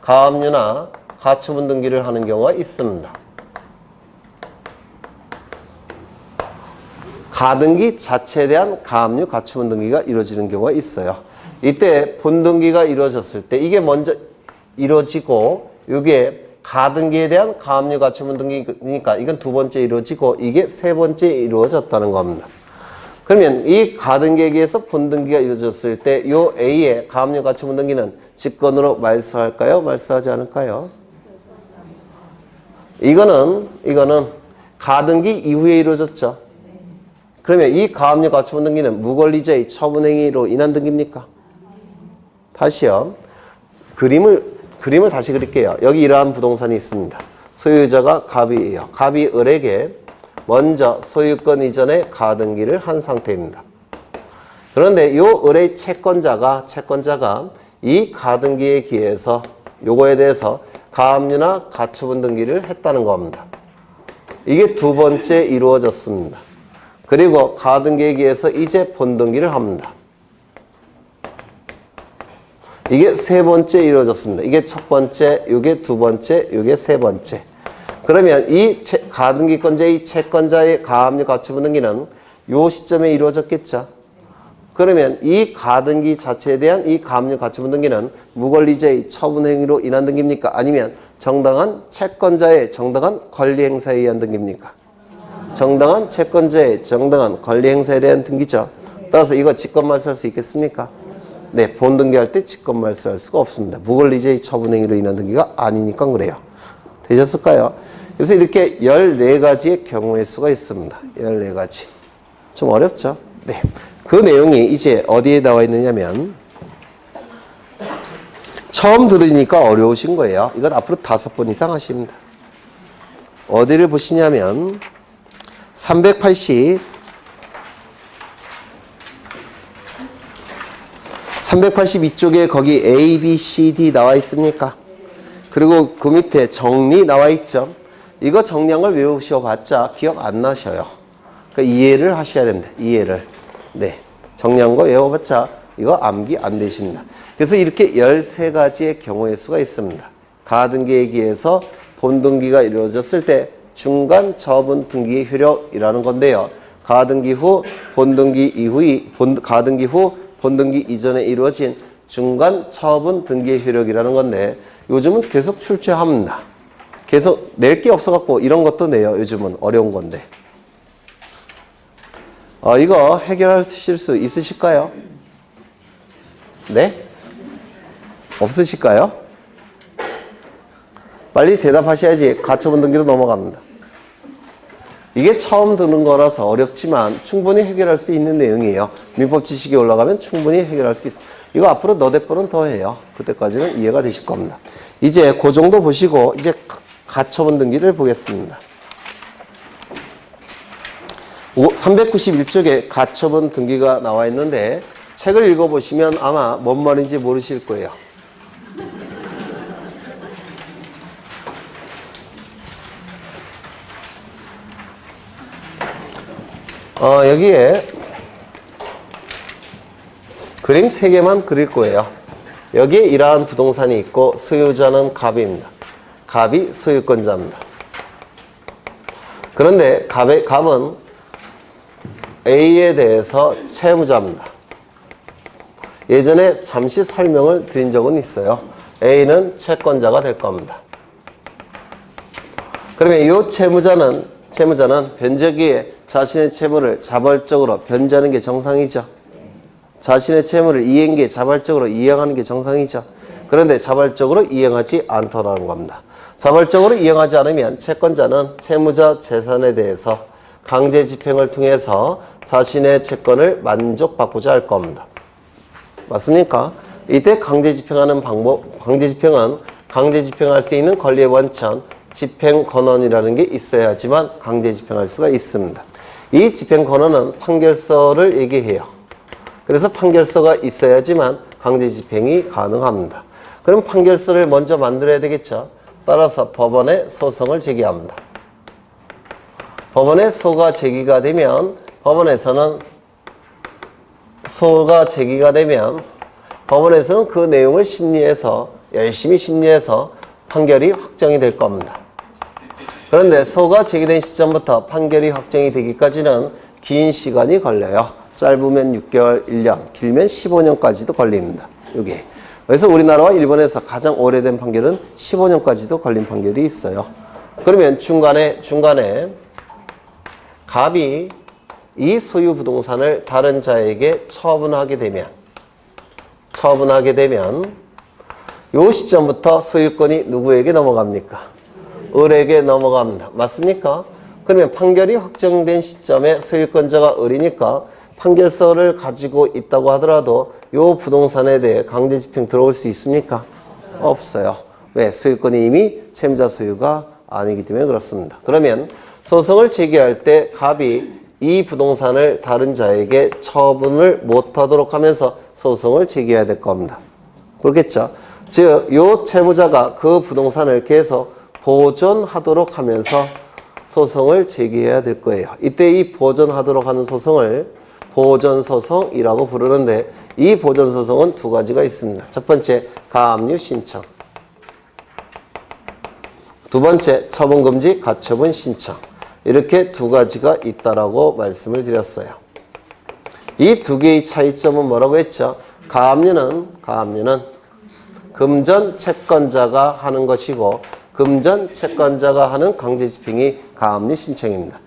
가압류나 가처분 등기를 하는 경우가 있습니다. 가등기 자체에 대한 가압류 가처분 등기가 이루어지는 경우가 있어요. 이때 본등기가 이루어졌을 때 이게 먼저 이루어지고 이게 가등기에 대한 가압류 가처분 등기니까 이건 두 번째 이루어지고 이게 세 번째 이루어졌다는 겁니다. 그러면 이 가등기에 의해서 본등기가 이루어졌을 때 이 A의 가압류 가처분 등기는 직권으로 말소할까요? 말소하지 않을까요? 이거는 가등기 이후에 이루어졌죠. 그러면 이 가압류 가처분 등기는 무권리제의 처분행위로 인한 등기입니까? 다시요. 그림을 다시 그릴게요. 여기 이러한 부동산이 있습니다. 소유자가 갑이에요. 갑이 을에게 먼저 소유권 이전에 가등기를 한 상태입니다. 그런데 이 을의 채권자가 이 가등기에 기해서 요거에 대해서 가압류나 가처분 등기를 했다는 겁니다. 이게 두 번째 이루어졌습니다. 그리고 가등기에 기해서 이제 본등기를 합니다. 이게 세 번째 이루어졌습니다. 이게 첫 번째, 이게 두 번째, 이게 세 번째. 그러면 이 가등기권자의 채권자의 가압류 가처분 등기는 이 시점에 이루어졌겠죠. 그러면 이 가등기 자체에 대한 이 가압류 가처분 등기는 무권리제의 처분행위로 인한 등기입니까? 아니면 정당한 채권자의 정당한 권리 행사에 의한 등기입니까? 정당한 채권자의 정당한 권리 행사에 대한 등기죠. 따라서 이거 직권말소할 수 있겠습니까? 네, 본등기할 때 직권말소할 수가 없습니다. 무권리제의 처분행위로 인한 등기가 아니니까 그래요. 되셨을까요? 그래서 이렇게 14가지의 경우의 수가 있습니다. 14가지. 좀 어렵죠? 네. 그 내용이 이제 어디에 나와 있느냐면 처음 들으니까 어려우신 거예요. 이건 앞으로 5번 이상 하십니다. 어디를 보시냐면 382쪽에 거기 A, B, C, D 나와 있습니까? 그리고 그 밑에 정리 나와 있죠. 이거 정리한 걸 외우셔봤자 기억 안 나셔요. 그러니까 이해를 하셔야 됩니다. 이해를. 네. 정리한 거 외워봤자 이거 암기 안 되십니다. 그래서 이렇게 13가지의 경우의 수가 있습니다. 가등기에 기해서 본등기가 이루어졌을 때 중간 처분 등기 효력이라는 건데요. 가등기 후 가등기 후 본등기 이전에 이루어진 중간 처분 등기 효력이라는 건데 요즘은 계속 출제합니다. 계속 낼 게 없어갖고 이런 것도 내요. 요즘은 어려운 건데. 이거 해결하실 수 있으실까요? 네? 없으실까요? 빨리 대답하셔야지 가처분 등기로 넘어갑니다. 이게 처음 듣는 거라서 어렵지만 충분히 해결할 수 있는 내용이에요. 민법 지식이 올라가면 충분히 해결할 수 있어요. 이거 앞으로 너댓 번은 더 해요. 그때까지는 이해가 되실 겁니다. 이제 그 정도 보시고 이제 가처분 등기를 보겠습니다. 391쪽에 가처분 등기가 나와 있는데 책을 읽어보시면 아마 뭔 말인지 모르실 거예요. 여기에 그림 3개만 그릴 거예요. 여기에 이러한 부동산이 있고 소유자는 갑입니다. 갑이 소유권자입니다. 그런데 갑은 A에 대해서 채무자입니다. 예전에 잠시 설명을 드린 적은 있어요. A는 채권자가 될 겁니다. 그러면 이 채무자는 변제기에 자신의 채무를 자발적으로 변제하는 게 정상이죠. 자신의 채무를 이행기에 자발적으로 이행하는 게 정상이죠. 그런데 자발적으로 이행하지 않더라는 겁니다. 자발적으로 이행하지 않으면 채권자는 채무자 재산에 대해서 강제 집행을 통해서 자신의 채권을 만족받고자 할 겁니다. 맞습니까? 이때 강제 집행하는 방법, 강제 집행할 수 있는 권리의 원천, 집행 권한이라는 게 있어야지만 강제 집행할 수가 있습니다. 이 집행 권한은 판결서를 얘기해요. 그래서 판결서가 있어야지만 강제 집행이 가능합니다. 그럼 판결서를 먼저 만들어야 되겠죠. 따라서 법원에 소송을 제기합니다. 법원에 소가 제기가 되면 법원에서는 그 내용을 열심히 심리해서 판결이 확정이 될 겁니다. 그런데 소가 제기된 시점부터 판결이 확정이 되기까지는 긴 시간이 걸려요. 짧으면 6개월, 1년, 길면 15년까지도 걸립니다. 이게. 그래서 우리나라와 일본에서 가장 오래된 판결은 15년까지도 걸린 판결이 있어요. 그러면 중간에 갑이 이 소유 부동산을 다른 자에게 처분하게 되면 이 시점부터 소유권이 누구에게 넘어갑니까? 을에게 넘어갑니다. 맞습니까? 그러면 판결이 확정된 시점에 소유권자가 을이니까 판결서를 가지고 있다고 하더라도 이 부동산에 대해 강제 집행 들어올 수 있습니까? 없어요. 왜? 소유권이 이미 채무자 소유가 아니기 때문에 그렇습니다. 그러면 소송을 제기할 때 갑이 이 부동산을 다른 자에게 처분을 못하도록 하면서 소송을 제기해야 될 겁니다. 그렇겠죠? 즉, 이 채무자가 그 부동산을 계속 보존하도록 하면서 소송을 제기해야 될 거예요. 이때 이 보존하도록 하는 소송을 보존소송이라고 부르는데 이 보존소송은 두 가지가 있습니다. 첫 번째, 가압류 신청. 두 번째, 처분금지 가처분 신청. 이렇게 두 가지가 있다라고 말씀을 드렸어요. 이 두 개의 차이점은 뭐라고 했죠? 가압류는 금전 채권자가 하는 것이고 금전 채권자가 하는 강제집행이 가압류 신청입니다.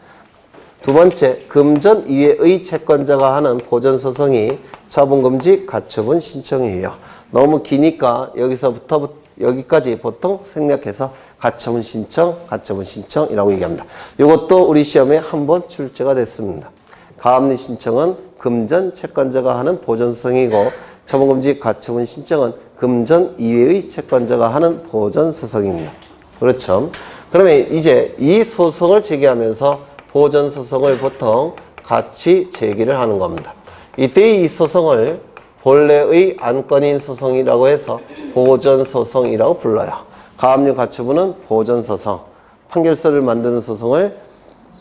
두 번째, 금전 이외의 채권자가 하는 보존소송이 처분금지 가처분 신청이에요. 너무 기니까 여기서부터 여기까지 보통 생략해서 가처분 신청이라고 얘기합니다. 이것도 우리 시험에 한번 출제가 됐습니다. 가압류 신청은 금전 채권자가 하는 보존소송이고 처분금지 가처분 신청은 금전 이외의 채권자가 하는 보존소송입니다. 그렇죠? 그러면 이제 이 소송을 제기하면서 보존소송을 보통 같이 제기를 하는 겁니다. 이때 이 소송을 본래의 안건인 소송이라고 해서 보존소송이라고 불러요. 가압류 가처분은 보존소송, 판결서를 만드는 소송을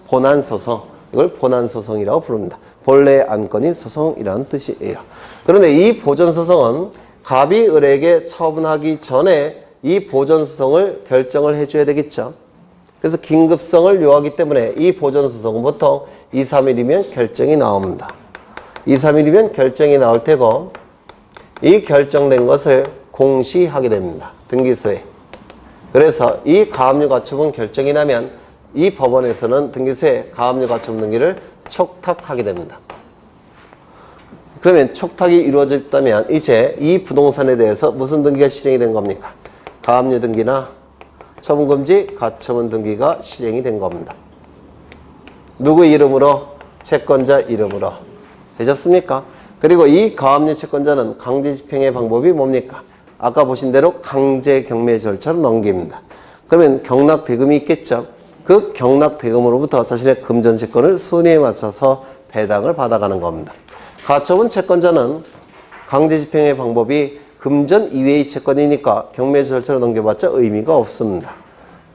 본안소송, 이걸 본안소송이라고 부릅니다. 본래의 안건인 소송이라는 뜻이에요. 그런데 이 보존소송은 갑이 을에게 처분하기 전에 이 보존소송을 결정을 해줘야 되겠죠. 그래서 긴급성을 요하기 때문에 이 보존수속은 보통 2, 3일이면 결정이 나옵니다. 2, 3일이면 결정이 나올 테고 이 결정된 것을 공시하게 됩니다. 등기소에. 그래서 이 가압류 가처분 결정이 나면 이 법원에서는 등기소에 가압류 가처분 등기를 촉탁하게 됩니다. 그러면 촉탁이 이루어졌다면 이제 이 부동산에 대해서 무슨 등기가 실행이 된 겁니까? 가압류 등기나 처분금지 가처분 등기가 실행이 된 겁니다. 누구 이름으로? 채권자 이름으로. 되셨습니까? 그리고 이 가압류 채권자는 강제 집행의 방법이 뭡니까? 아까 보신 대로 강제 경매 절차로 넘깁니다. 그러면 경락 대금이 있겠죠? 그 경락 대금으로부터 자신의 금전 채권을 순위에 맞춰서 배당을 받아가는 겁니다. 가처분 채권자는 강제 집행의 방법이 금전 이외의 채권이니까 경매 절차로 넘겨봤자 의미가 없습니다.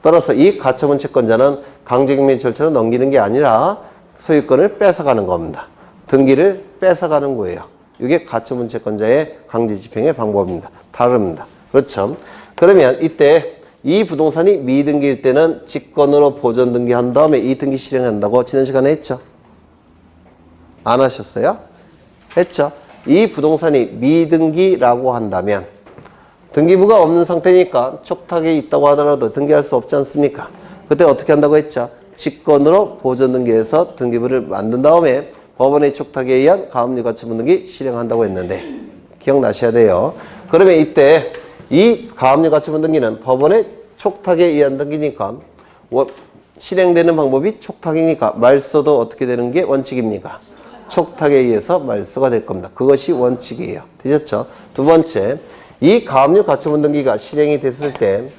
따라서 이 가처분 채권자는 강제 경매 절차로 넘기는 게 아니라 소유권을 뺏어가는 겁니다. 등기를 뺏어가는 거예요. 이게 가처분 채권자의 강제 집행의 방법입니다. 다릅니다. 그렇죠? 그러면 이때 이 부동산이 미등기일 때는 직권으로 보존 등기한 다음에 이 등기 실행한다고 지난 시간에 했죠? 안 하셨어요? 했죠? 이 부동산이 미등기라고 한다면 등기부가 없는 상태니까 촉탁이 있다고 하더라도 등기할 수 없지 않습니까? 그때 어떻게 한다고 했죠? 직권으로 보존 등기해서 등기부를 만든 다음에 법원의 촉탁에 의한 가압류 가처분 등기 실행한다고 했는데 기억나셔야 돼요. 그러면 이때 이 가압류 가처분 등기는 법원의 촉탁에 의한 등기니까 실행되는 방법이 촉탁이니까 말소도 어떻게 되는 게 원칙입니까? 촉탁에 의해서 말소가 될 겁니다. 그것이 원칙이에요. 되셨죠? 두 번째, 이 가압류 가처분 등기가 실행이 됐을 때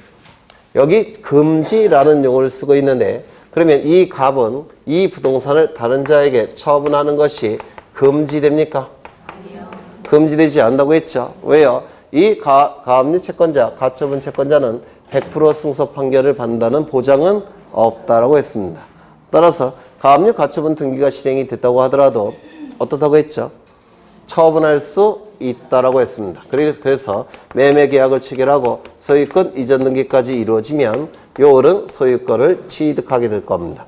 여기 금지라는 용어를 쓰고 있는데 그러면 이 갑은 이 부동산을 다른 자에게 처분하는 것이 금지됩니까? 아니요. 금지되지 않는다고 했죠. 왜요? 이 가압류 채권자, 가처분 채권자는 100% 승소 판결을 받는다는 보장은 없다라고 했습니다. 따라서 가압류 가처분 등기가 실행이 됐다고 하더라도 어떻다고 했죠? 처분할 수 있다라고 했습니다. 그래서 매매 계약을 체결하고 소유권 이전 등기까지 이루어지면 요월은 소유권을 취득하게 될 겁니다.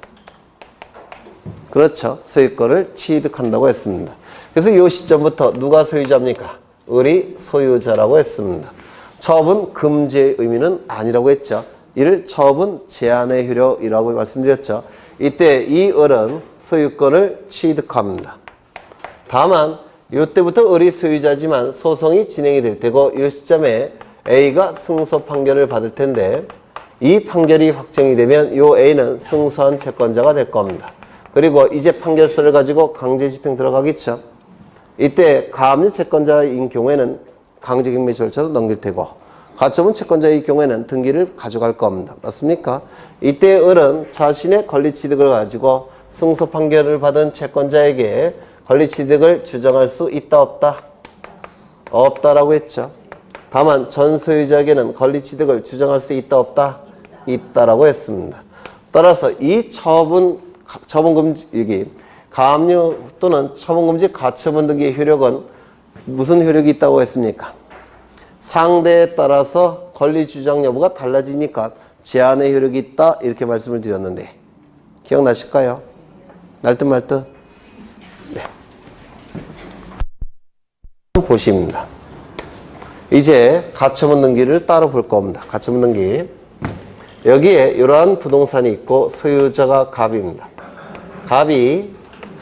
그렇죠? 소유권을 취득한다고 했습니다. 그래서 이 시점부터 누가 소유자입니까? 을이 소유자라고 했습니다. 처분 금지의 의미는 아니라고 했죠. 이를 처분 제한의 효력이라고 말씀드렸죠. 이때 이 을은 소유권을 취득합니다. 다만 이때부터 을이 소유자지만 소송이 진행이 될 테고 이 시점에 A가 승소 판결을 받을 텐데 이 판결이 확정이 되면 이 A는 승소한 채권자가 될 겁니다. 그리고 이제 판결서를 가지고 강제 집행 들어가겠죠. 이때 가압류 채권자인 경우에는 강제 경매 절차로 넘길 테고 가처분 채권자의 경우에는 등기를 가져갈 겁니다. 맞습니까? 이때 을은 자신의 권리 취득을 가지고 승소 판결을 받은 채권자에게 권리 취득을 주장할 수 있다 없다? 없다라고 했죠. 다만 전 소유자에게는 권리 취득을 주장할 수 있다 없다? 있다라고 했습니다. 따라서 이 처분금지 여기 가압류 또는 처분금지 가처분 등기의 효력은 무슨 효력이 있다고 했습니까? 상대에 따라서 권리 주장 여부가 달라지니까 제한의 효력이 있다 이렇게 말씀을 드렸는데 기억나실까요? 날 듯 말 듯? 네. 보십니다. 이제 가처분 등기를 따로 볼 겁니다. 가처분 등기. 여기에 이러한 부동산이 있고 소유자가 갑입니다. 갑이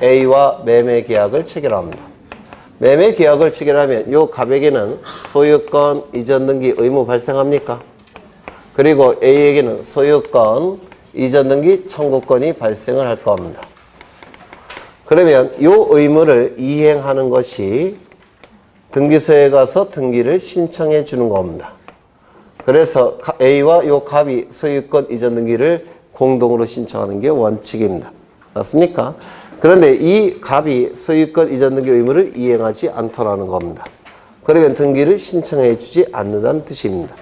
A와 매매 계약을 체결합니다. 매매 계약을 체결하면 이 갑에게는 소유권 이전 등기 의무 발생합니까? 그리고 A에게는 소유권 이전 등기 청구권이 발생을 할 겁니다. 그러면 이 의무를 이행하는 것이 등기소에 가서 등기를 신청해 주는 겁니다. 그래서 A와 이 갑이 소유권 이전 등기를 공동으로 신청하는 게 원칙입니다. 맞습니까? 그런데 이 갑이 소유권 이전 등기 의무를 이행하지 않더라는 겁니다. 그러면 등기를 신청해 주지 않는다는 뜻입니다.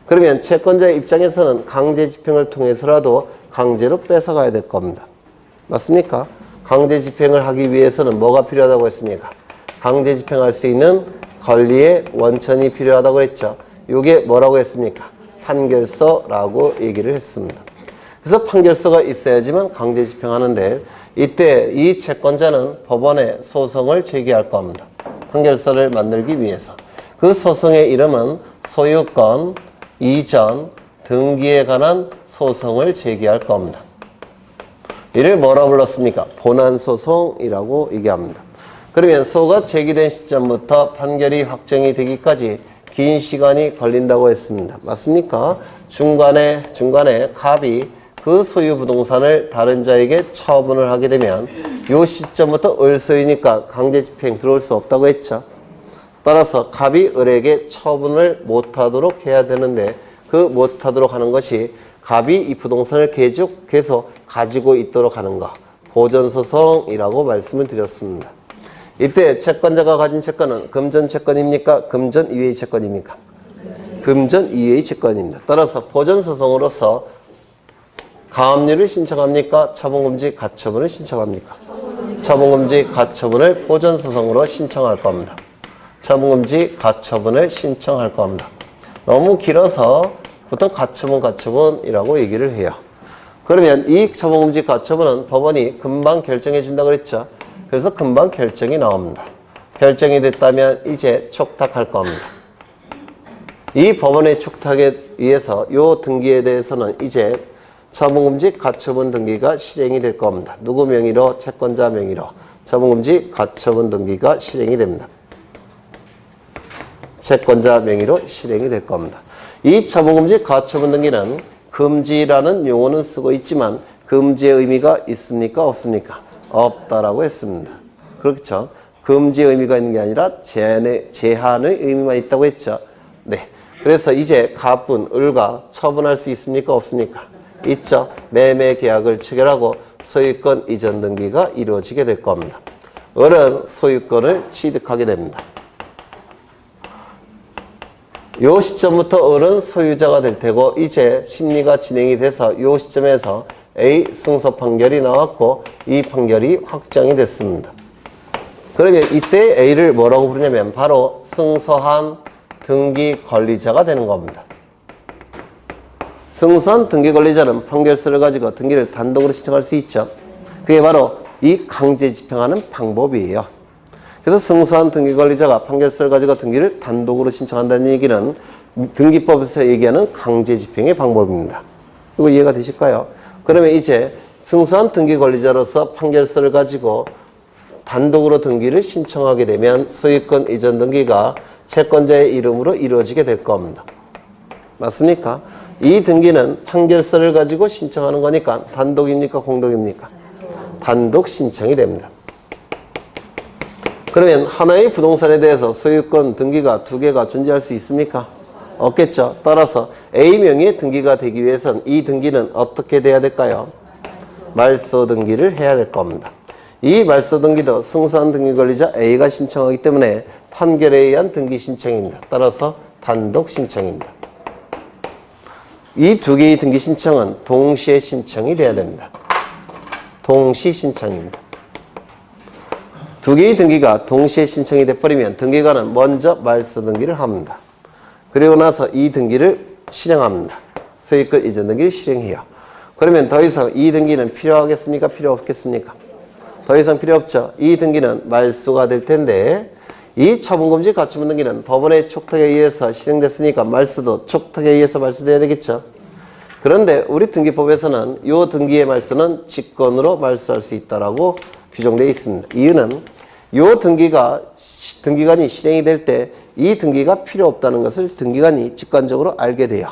그러면 채권자의 입장에서는 강제 집행을 통해서라도 강제로 뺏어가야 될 겁니다. 맞습니까? 강제 집행을 하기 위해서는 뭐가 필요하다고 했습니까? 강제 집행할 수 있는 권리의 원천이 필요하다고 했죠. 이게 뭐라고 했습니까? 판결서라고 얘기를 했습니다. 그래서 판결서가 있어야지만 강제 집행하는데 이때 이 채권자는 법원에 소송을 제기할 겁니다. 판결서를 만들기 위해서. 그 소송의 이름은 소유권 이전 등기에 관한 소송을 제기할 겁니다. 이를 뭐라 불렀습니까? 본안소송이라고 얘기합니다. 그러면 소가 제기된 시점부터 판결이 확정이 되기까지 긴 시간이 걸린다고 했습니다. 맞습니까? 중간에 갑이 그 소유 부동산을 다른 자에게 처분을 하게 되면 이 시점부터 을소유니까 강제 집행 들어올 수 없다고 했죠. 따라서 갑이 을에게 처분을 못하도록 해야 되는데 그 못하도록 하는 것이 갑이 이 부동산을 계속 가지고 있도록 하는 것, 보전소송이라고 말씀을 드렸습니다. 이때 채권자가 가진 채권은 금전 채권입니까? 금전 이외의 채권입니까? 금전 이외의 채권입니다. 따라서 보전소송으로서 가압류를 신청합니까? 처분금지 가처분을 신청합니까? 처분금지 가처분을 보전소송으로 신청할 겁니다. 처분금지 가처분을 신청할 겁니다. 너무 길어서 보통 가처분이라고 얘기를 해요. 그러면 이 처분금지 가처분은 법원이 금방 결정해 준다 그랬죠. 그래서 금방 결정이 나옵니다. 결정이 됐다면 이제 촉탁할 겁니다. 이 법원의 촉탁에 의해서 이 등기에 대해서는 이제 처분금지 가처분 등기가 실행이 될 겁니다. 누구 명의로? 채권자 명의로 처분금지 가처분 등기가 실행이 됩니다. 채권자 명의로 실행이 될 겁니다. 이 처분금지 가처분 등기는 금지라는 용어는 쓰고 있지만 금지의 의미가 있습니까? 없습니까? 없다라고 했습니다. 그렇죠? 금지의 의미가 있는 게 아니라 제한의 의미만 있다고 했죠. 네. 그래서 이제 갑분, 을과 처분할 수 있습니까? 없습니까? 있죠. 매매 계약을 체결하고 소유권 이전 등기가 이루어지게 될 겁니다. 을은 소유권을 취득하게 됩니다. 요 시점부터 을은 소유자가 될 테고 이제 심리가 진행이 돼서 요 시점에서 A 승소 판결이 나왔고 이 판결이 확정이 됐습니다. 그러면 이때 A를 뭐라고 부르냐면 바로 승소한 등기 권리자가 되는 겁니다. 승소한 등기 권리자는 판결서를 가지고 등기를 단독으로 신청할 수 있죠. 그게 바로 이 강제 집행하는 방법이에요. 그래서 승소한 등기 권리자가 판결서를 가지고 등기를 단독으로 신청한다는 얘기는 등기법에서 얘기하는 강제 집행의 방법입니다. 이거 이해가 되실까요? 그러면 이제 승소한 등기 권리자로서 판결서를 가지고 단독으로 등기를 신청하게 되면 소유권 이전 등기가 채권자의 이름으로 이루어지게 될 겁니다. 맞습니까? 이 등기는 판결서를 가지고 신청하는 거니까 단독입니까? 공동입니까? 단독 신청이 됩니다. 그러면 하나의 부동산에 대해서 소유권 등기가 두 개가 존재할 수 있습니까? 없겠죠. 따라서 A 명의의 등기가 되기 위해서는 이 등기는 어떻게 돼야 될까요? 말소 등기를 해야 될 겁니다. 이 말소 등기도 승소한 등기 권리자 A가 신청하기 때문에 판결에 의한 등기 신청입니다. 따라서 단독 신청입니다. 이 두 개의 등기 신청은 동시에 신청이 돼야 됩니다. 동시 신청입니다. 두 개의 등기가 동시에 신청이 돼버리면 등기관은 먼저 말소 등기를 합니다. 그리고 나서 이 등기를 실행합니다. 소유권 이전 등기를 실행해요. 그러면 더 이상 이 등기는 필요하겠습니까? 필요 없겠습니까? 더 이상 필요 없죠. 이 등기는 말소가 될 텐데 이 처분금지 가처분 등기는 법원의 촉탁에 의해서 실행됐으니까 말소도 촉탁에 의해서 말소돼야 되겠죠. 그런데 우리 등기법에서는 이 등기의 말소는 직권으로 말소할 수 있다라고 규정되어 있습니다. 이유는 이 등기관이 실행이 될 때 이 등기가 필요 없다는 것을 등기관이 직관적으로 알게 돼요.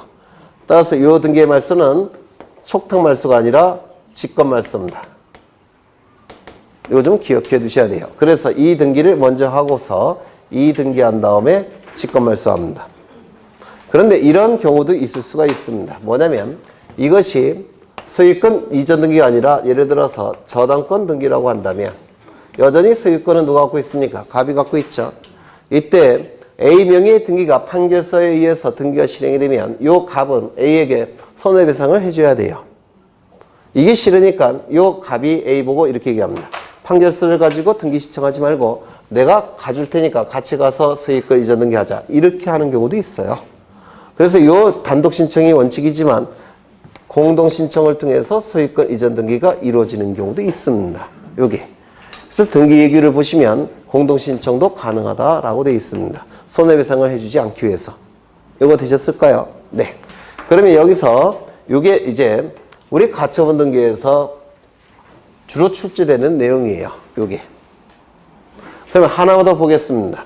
따라서 이 등기의 말소는 촉탁 말소가 아니라 직권 말소입니다. 이거 좀 기억해 두셔야 돼요. 그래서 이 등기를 먼저 하고서 이 등기한 다음에 직권 말소합니다. 그런데 이런 경우도 있을 수가 있습니다. 뭐냐면 이것이 소유권 이전 등기가 아니라 예를 들어서 저당권 등기라고 한다면 여전히 소유권은 누가 갖고 있습니까? 갑이 갖고 있죠. 이때 A 명의의 등기가 판결서에 의해서 등기가 실행이 되면 이 갑은 A에게 손해배상을 해줘야 돼요. 이게 싫으니까 이 갑이 A 보고 이렇게 얘기합니다. 판결서를 가지고 등기 신청하지 말고 내가 가줄 테니까 같이 가서 소유권 이전 등기하자. 이렇게 하는 경우도 있어요. 그래서 이 단독 신청이 원칙이지만 공동 신청을 통해서 소유권 이전 등기가 이루어지는 경우도 있습니다. 여기. 그래서 등기 예규를 보시면 공동 신청도 가능하다라고 되어 있습니다. 손해배상을 해주지 않기 위해서. 이거 되셨을까요? 네. 그러면 여기서 이게 이제 우리 가처분 등기에서 주로 출제되는 내용이에요. 요게. 그러면 하나만 더 보겠습니다.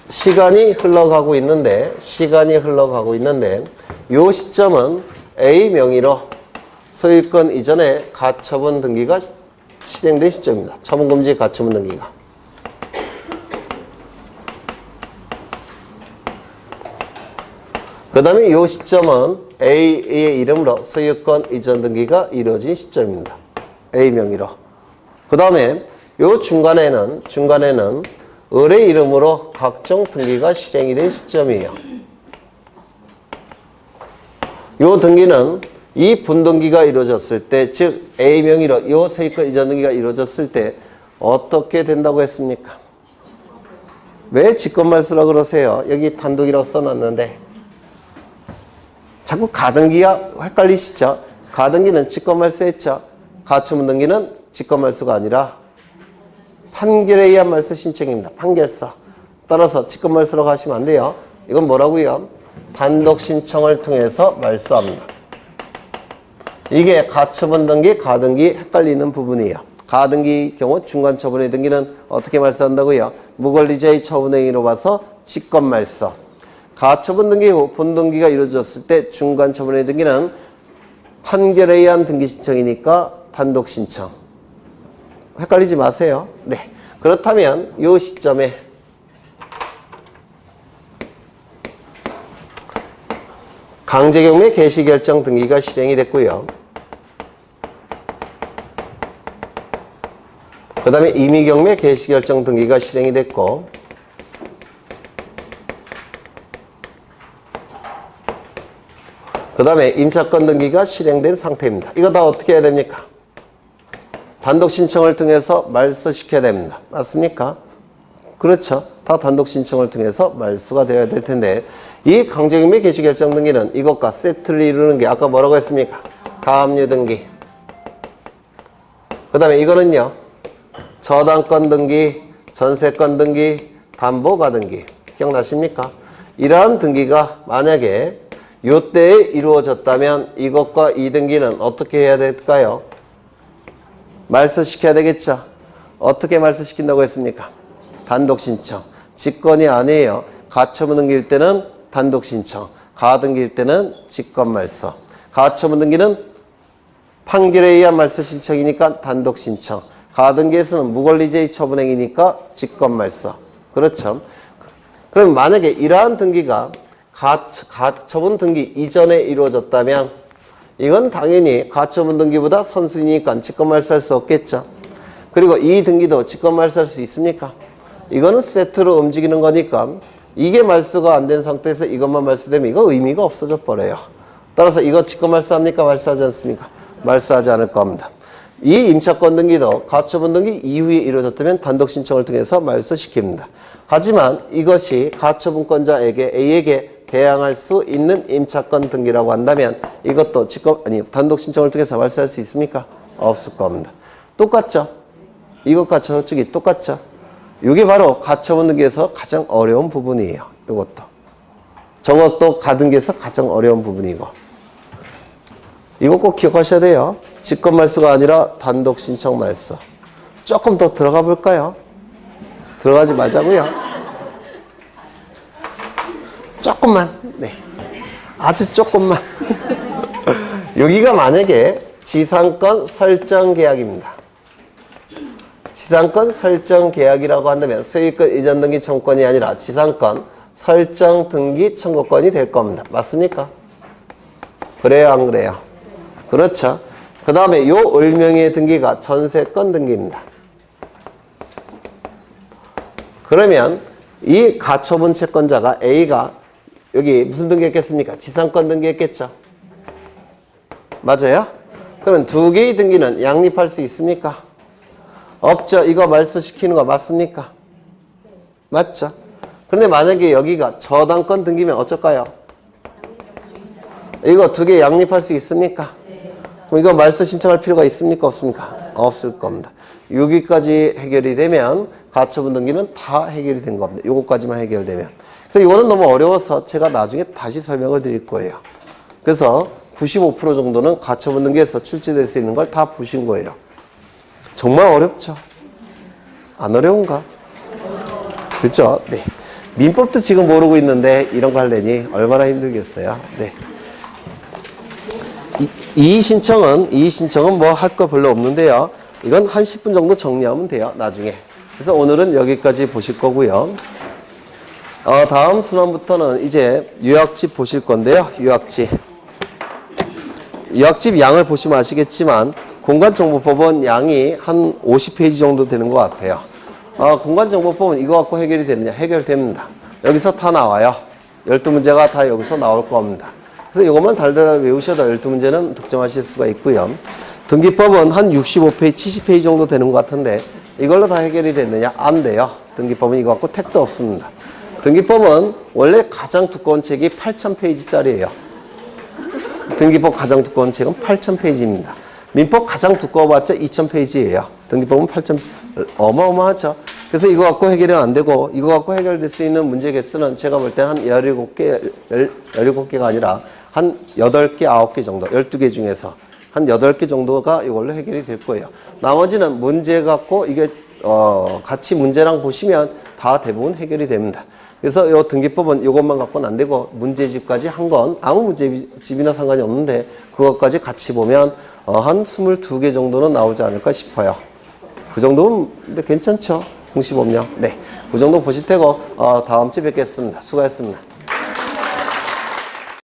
시간이 흘러가고 있는데 요 시점은 A 명의로 소유권 이전에 가처분 등기가 실행된 시점입니다. 처분금지 가처분 등기가. 그 다음에 이 시점은 A의 이름으로 소유권 이전 등기가 이루어진 시점입니다. A 명의로. 그 다음에 이 중간에는 을의 이름으로 각종 등기가 실행이 된 시점이에요. 이 등기는 이 분등기가 이루어졌을 때, 즉 A 명의로 이 소유권 이전 등기가 이루어졌을 때 어떻게 된다고 했습니까? 왜 직권말소라고 그러세요? 여기 단독이라고 써놨는데 자꾸 가등기가 헷갈리시죠? 가등기는 직권말소했죠. 가처분 등기는 직권말소가 아니라 판결에 의한 말소 신청입니다. 판결서. 따라서 직권말소라고 하시면 안 돼요. 이건 뭐라고요? 단독 신청을 통해서 말소합니다. 이게 가처분 등기, 가등기 헷갈리는 부분이에요. 가등기 경우 중간처분의 등기는 어떻게 말소한다고요? 무권리자의 처분행위로 봐서 직권말소. 가처분 등기 후 본등기가 이루어졌을 때 중간처분의 등기는 판결에 의한 등기 신청이니까 단독 신청. 헷갈리지 마세요. 네. 그렇다면 이 시점에 강제경매 개시결정 등기가 실행이 됐고요. 그 다음에 임의경매 개시결정 등기가 실행이 됐고, 그 다음에 임차권 등기가 실행된 상태입니다. 이거 다 어떻게 해야 됩니까? 단독 신청을 통해서 말소시켜야 됩니다. 맞습니까? 그렇죠. 다 단독 신청을 통해서 말소가 되어야 될 텐데, 이 강제경매 개시결정 등기는 이것과 세트를 이루는 게 아까 뭐라고 했습니까? 가압류 등기. 그 다음에 이거는요, 저당권 등기, 전세권 등기, 담보가 등기. 기억나십니까? 이러한 등기가 만약에 요때에 이루어졌다면 이것과 이 등기는 어떻게 해야 될까요? 말소시켜야 되겠죠. 어떻게 말소시킨다고 했습니까? 단독 신청. 직권이 아니에요. 가처분 등기일 때는 단독 신청, 가등기일 때는 직권 말소. 가처분 등기는 판결에 의한 말소 신청이니까 단독 신청. 가등기에서는 무권리자의 처분행위니까 직권 말소. 그렇죠. 그럼 만약에 이러한 등기가 가처분 등기 이전에 이루어졌다면 이건 당연히 가처분 등기보다 선순위니까 직권 말소할 수 없겠죠. 그리고 이 등기도 직권 말소할 수 있습니까? 이거는 세트로 움직이는 거니까 이게 말소가 안 된 상태에서 이것만 말소되면 이거 의미가 없어져 버려요. 따라서 이거 직권 말소합니까? 말소하지 않습니까? 말소하지 않을 겁니다. 이 임차권 등기도 가처분 등기 이후에 이루어졌다면 단독 신청을 통해서 말소시킵니다. 하지만 이것이 가처분권자에게 A에게 대항할 수 있는 임차권 등기라고 한다면 이것도 단독 신청을 통해서 말소할 수 있습니까? 없을 겁니다. 똑같죠? 이것과 저쪽이 똑같죠? 이게 바로 가처분 등기에서 가장 어려운 부분이에요. 이것도. 저것도 가등기에서 가장 어려운 부분이고. 이거 꼭 기억하셔야 돼요. 직권 말소가 아니라 단독 신청 말소. 조금 더 들어가 볼까요? 들어가지 말자고요. 조금만. 네. 아주 조금만. 여기가 만약에 지상권 설정 계약입니다. 지상권 설정 계약이라고 한다면 소유권 이전 등기 청구권이 아니라 지상권 설정 등기 청구권이 될 겁니다. 맞습니까? 그래요, 안 그래요? 그렇죠. 그 다음에 요 을명의 등기가 전세권 등기입니다. 그러면 이 가처분 채권자가 A가 여기 무슨 등기했겠습니까? 지상권 등기했겠죠. 맞아요? 그러면 두 개의 등기는 양립할 수 있습니까? 없죠. 이거 말소시키는 거 맞습니까? 맞죠? 그런데 만약에 여기가 저당권 등기면 어쩔까요? 이거 두 개 양립할 수 있습니까? 그럼 이거 말소 신청할 필요가 있습니까? 없습니까? 없을 겁니다. 여기까지 해결이 되면 가처분 등기는 다 해결이 된 겁니다. 요거까지만 해결되면. 그래서 이거는 너무 어려워서 제가 나중에 다시 설명을 드릴 거예요. 그래서 95% 정도는 가처분 등기에서 출제될 수 있는 걸 다 보신 거예요. 정말 어렵죠? 안 어려운가? 그렇죠? 네. 민법도 지금 모르고 있는데 이런 거 하려니 얼마나 힘들겠어요. 네. 이의 신청은 뭐 할 거 별로 없는데요. 이건 한 10분 정도 정리하면 돼요. 나중에. 그래서 오늘은 여기까지 보실 거고요. 다음 순환부터는 이제 요약집 보실 건데요. 요약집 양을 보시면 아시겠지만 공간정보법은 양이 한 50페이지 정도 되는 것 같아요. 공간정보법은 이거 갖고 해결이 되느냐? 해결됩니다. 여기서 다 나와요. 12문제가 다 여기서 나올 겁니다. 그래서 이것만 달달달 외우셔도 12문제는 득점하실 수가 있고요. 등기법은 한 65페이지, 70페이지 정도 되는 것 같은데 이걸로 다 해결이 됐느냐? 안 돼요. 등기법은 이거 갖고 택도 없습니다. 등기법은 원래 가장 두꺼운 책이 8,000페이지짜리예요. 등기법 가장 두꺼운 책은 8,000페이지입니다. 민법 가장 두꺼워봤자 2,000페이지예요. 등기법은 8,000, 어마어마하죠. 그래서 이거 갖고 해결이 안 되고 이거 갖고 해결될 수 있는 문제 개수는 제가 볼 때 한 17개가 아니라 한 8개, 9개 정도, 12개 중에서 한 8개 정도가 이걸로 해결이 될 거예요. 나머지는 문제 갖고 이게 같이 문제랑 보시면 다 대부분 해결이 됩니다. 그래서 이 등기법은 이것만 갖고는 안 되고 문제집까지 한 건 아무 문제집이나 상관이 없는데 그것까지 같이 보면 한 22개 정도는 나오지 않을까 싶어요. 그 정도면 근데 괜찮죠? 공시법령. 네. 그 정도 보실 테고 다음 주에 뵙겠습니다. 수고하셨습니다.